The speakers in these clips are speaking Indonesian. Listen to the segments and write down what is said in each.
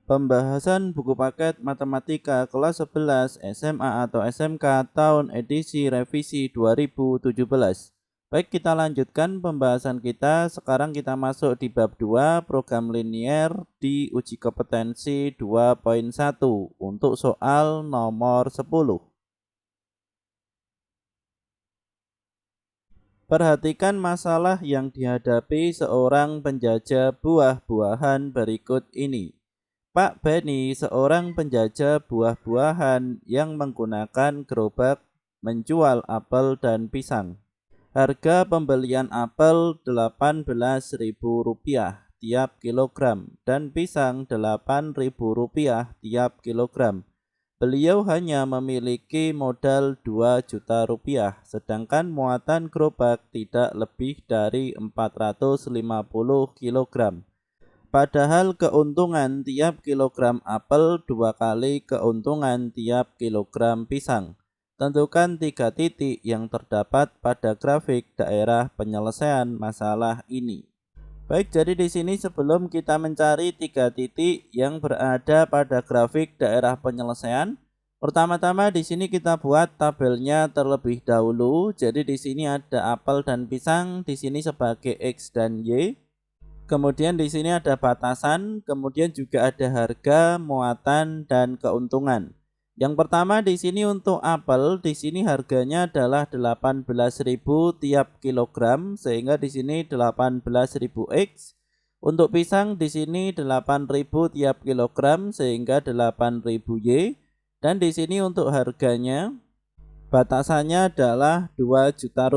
Pembahasan buku paket Matematika kelas 11 SMA atau SMK tahun edisi revisi 2017. Baik, kita lanjutkan pembahasan kita. Sekarang kita masuk di bab 2 program linier di uji kompetensi 2.1 untuk soal nomor 10. Perhatikan masalah yang dihadapi seorang penjajah buah-buahan berikut ini. Pak Beni, seorang penjajah buah-buahan yang menggunakan gerobak, menjual apel dan pisang. Harga pembelian apel Rp18.000 tiap kilogram dan pisang Rp8.000 tiap kilogram. Beliau hanya memiliki modal Rp2 juta, sedangkan muatan gerobak tidak lebih dari 450 kilogram. Padahal keuntungan tiap kilogram apel 2 kali keuntungan tiap kilogram pisang. Tentukan 3 titik yang terdapat pada grafik daerah penyelesaian masalah ini. Baik, jadi di sini sebelum kita mencari 3 titik yang berada pada grafik daerah penyelesaian, pertama-tama di sini kita buat tabelnya terlebih dahulu. Jadi di sini ada apel dan pisang, di sini sebagai X dan Y. Kemudian di sini ada batasan, kemudian juga ada harga, muatan, dan keuntungan. Yang pertama di sini untuk apel, di sini harganya adalah 18.000 tiap kilogram, sehingga di sini 18.000 X. Untuk pisang di sini 8.000 tiap kilogram, sehingga 8.000 Y. Dan di sini untuk harganya batasannya adalah Rp2 juta.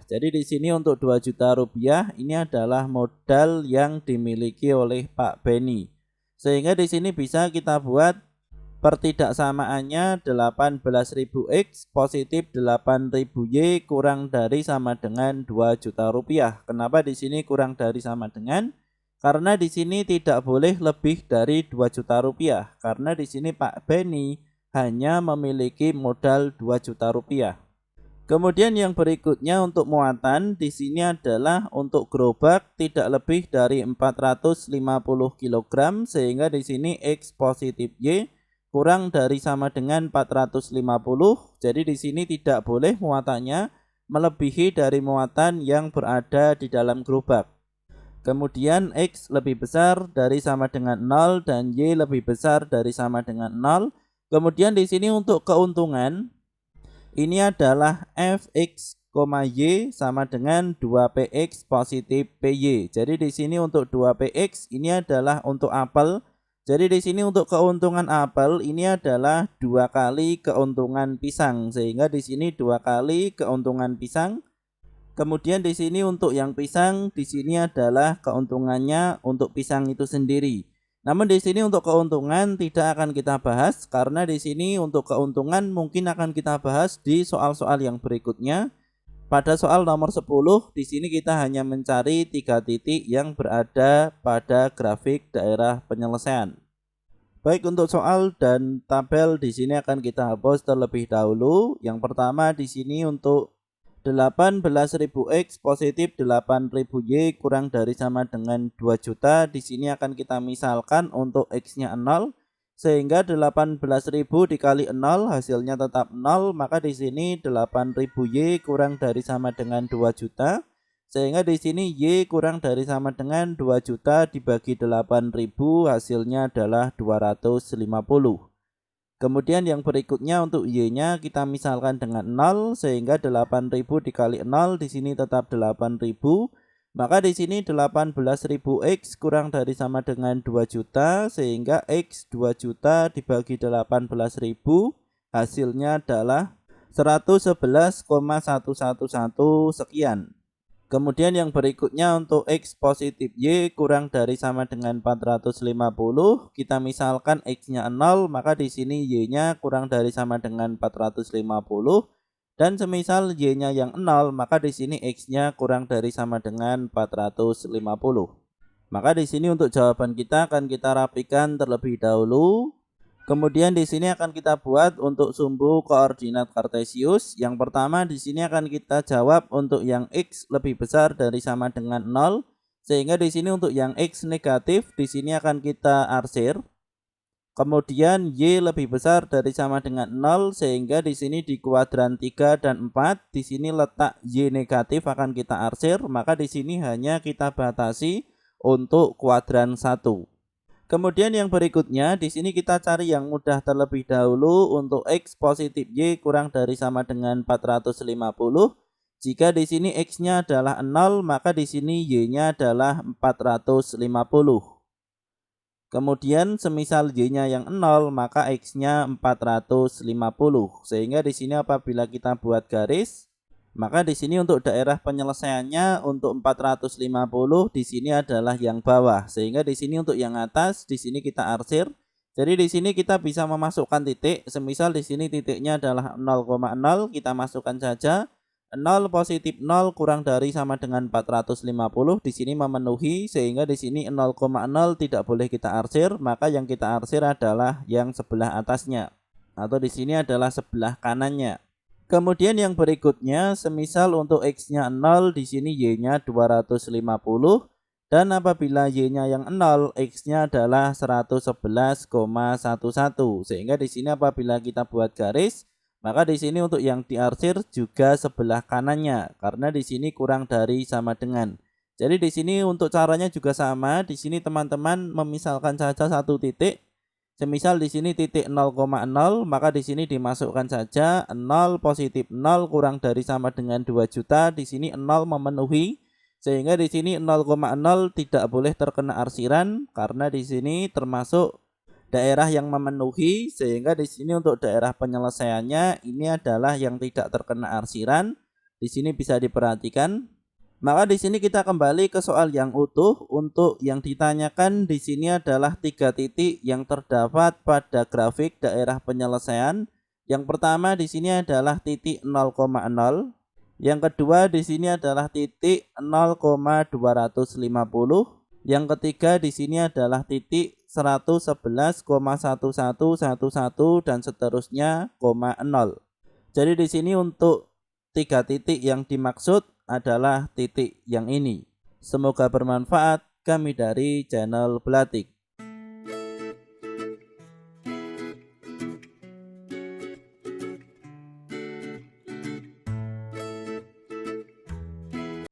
Jadi di sini untuk Rp2 juta ini adalah modal yang dimiliki oleh Pak Beni. Sehingga di sini bisa kita buat pertidaksamaannya 18.000 X positif 8.000 Y kurang dari sama dengan Rp2 juta. Kenapa di sini kurang dari sama dengan? Karena di sini tidak boleh lebih dari Rp2 juta. Karena di sini Pak Beni hanya memiliki modal Rp2 juta. Kemudian yang berikutnya untuk muatan di sini adalah untuk gerobak tidak lebih dari 450 kg, sehingga di sini X positif Y kurang dari sama dengan 450. Jadi di sini tidak boleh muatannya melebihi dari muatan yang berada di dalam gerobak. Kemudian X lebih besar dari sama dengan 0 dan Y lebih besar dari sama dengan 0. Kemudian di sini untuk keuntungan ini adalah Fx, Y sama dengan 2Px positif Py. Jadi di sini untuk 2Px ini adalah untuk apel. Jadi di sini untuk keuntungan apel ini adalah 2 kali keuntungan pisang, sehingga di sini 2 kali keuntungan pisang. Kemudian di sini untuk yang pisang di sini adalah keuntungannya untuk pisang itu sendiri. Namun di sini untuk keuntungan tidak akan kita bahas, karena di sini untuk keuntungan mungkin akan kita bahas di soal-soal yang berikutnya. Pada soal nomor 10 di sini kita hanya mencari 3 titik yang berada pada grafik daerah penyelesaian. Baik, untuk soal dan tabel di sini akan kita hapus terlebih dahulu. Yang pertama di sini untuk 18.000 X positif 8.000 Y kurang dari sama dengan 2 juta. Di sini akan kita misalkan untuk X-nya 0, sehingga 18.000 dikali 0 hasilnya tetap 0, maka di sini 8.000 Y kurang dari sama dengan 2 juta. Sehingga di sini Y kurang dari sama dengan 2 juta dibagi 8.000 hasilnya adalah 250. Kemudian yang berikutnya untuk Y-nya kita misalkan dengan 0, sehingga 8.000 dikali 0 di sini tetap 8.000. Maka di sini 18.000 X kurang dari sama dengan 2 juta, sehingga X 2 juta dibagi 18.000 hasilnya adalah 111,111 sekian. Kemudian yang berikutnya untuk X positif Y kurang dari sama dengan 450, kita misalkan X-nya 0, maka di sini Y-nya kurang dari sama dengan 450, dan semisal Y-nya yang 0, maka di sini X-nya kurang dari sama dengan 450. Maka di sini untuk jawaban kita akan kita rapikan terlebih dahulu. Kemudian di sini akan kita buat untuk sumbu koordinat kartesius. Yang pertama di sini akan kita jawab untuk yang X lebih besar dari sama dengan 0. Sehingga di sini untuk yang X negatif di sini akan kita arsir. Kemudian Y lebih besar dari sama dengan 0 sehingga di sini di kuadran 3 dan 4 di sini letak Y negatif akan kita arsir, maka di sini hanya kita batasi untuk kuadran 1. Kemudian yang berikutnya di sini kita cari yang mudah terlebih dahulu untuk X positif Y kurang dari sama dengan 450. Jika di sini X-nya adalah 0, maka di sini Y-nya adalah 450. Kemudian semisal Y-nya yang 0, maka X-nya 450. Sehingga di sini apabila kita buat garis, maka di sini untuk daerah penyelesaiannya untuk 450 di sini adalah yang bawah. Sehingga di sini untuk yang atas di sini kita arsir. Jadi di sini kita bisa memasukkan titik. Semisal di sini titiknya adalah 0,0, kita masukkan saja 0 positif 0 kurang dari sama dengan 450 di sini memenuhi, sehingga di sini 0,0 tidak boleh kita arsir, maka yang kita arsir adalah yang sebelah atasnya atau di sini adalah sebelah kanannya. Kemudian yang berikutnya, semisal untuk X-nya 0, di sini Y-nya 250 dan apabila Y-nya yang 0, X-nya adalah 111,11. Sehingga di sini apabila kita buat garis, maka di sini untuk yang diarsir juga sebelah kanannya karena di sini kurang dari sama dengan. Jadi di sini untuk caranya juga sama. Di sini teman-teman memisalkan saja satu titik. Semisal di sini titik 0,0, maka di sini dimasukkan saja 0 positif 0 kurang dari sama dengan 2 juta. Di sini 0 memenuhi, sehingga di sini 0,0 tidak boleh terkena arsiran karena di sini termasuk daerah yang memenuhi, sehingga di sini untuk daerah penyelesaiannya ini adalah yang tidak terkena arsiran. Di sini bisa diperhatikan. Maka di sini kita kembali ke soal yang utuh. Untuk yang ditanyakan di sini adalah 3 titik yang terdapat pada grafik daerah penyelesaian. Yang pertama di sini adalah titik 0,0. Yang kedua di sini adalah titik 0,250. Yang ketiga di sini adalah titik 111,1111 dan seterusnya, 0. Jadi di sini untuk 3 titik yang dimaksud adalah titik yang ini. Semoga bermanfaat. Kami dari channel Belatik.